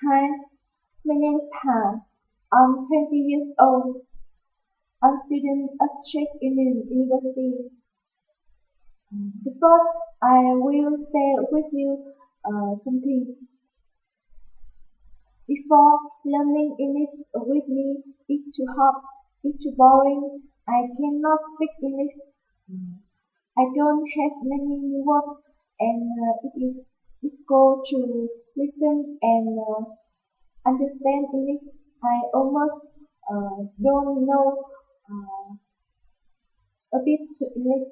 Hi, my name is Han. I'm 20 years old. I'm student at Czech University. Before I will share with you something. Before learning English with me is too hard, it's too boring. I cannot speak English. I don't have many words, and it is difficult to listen and understand English. I almost don't know uh, a bit English,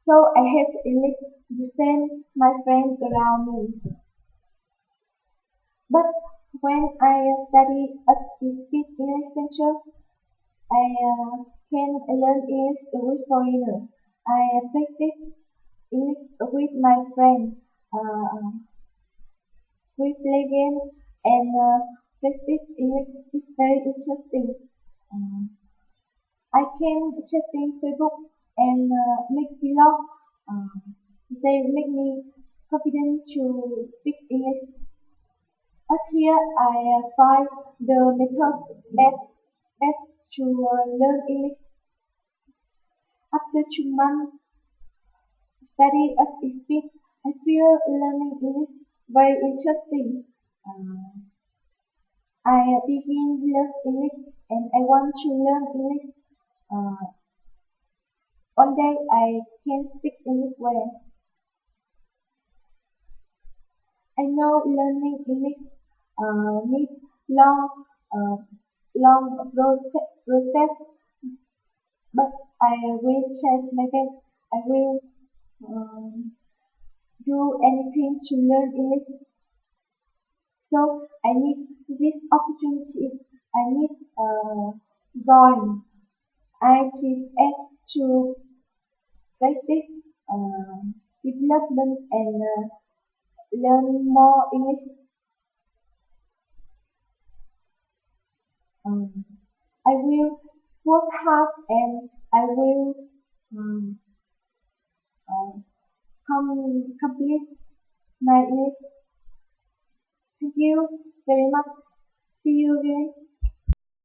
so I hate English the same my friends around me. But when I study at the Speak English Center, I can learn English with foreigners. I practice English with my friends. We play games and practice English is very interesting. Uh, I can check in Facebook and make vlog. Uh, they make me confident to speak English. Up here, I find the method best to learn English. After 2 months study at speak, I feel learning English very interesting. Uh, I begin love English and I want to learn English. Uh, One day I can speak English well. I know learning English needs uh, long process, but I will try my best. I will um, do anything to learn English. So I need this opportunity. I need going. I just add to practice uh, development and learn more English. Um, I will work hard and I will um, uh, complete my English. Thank you very much. See you again.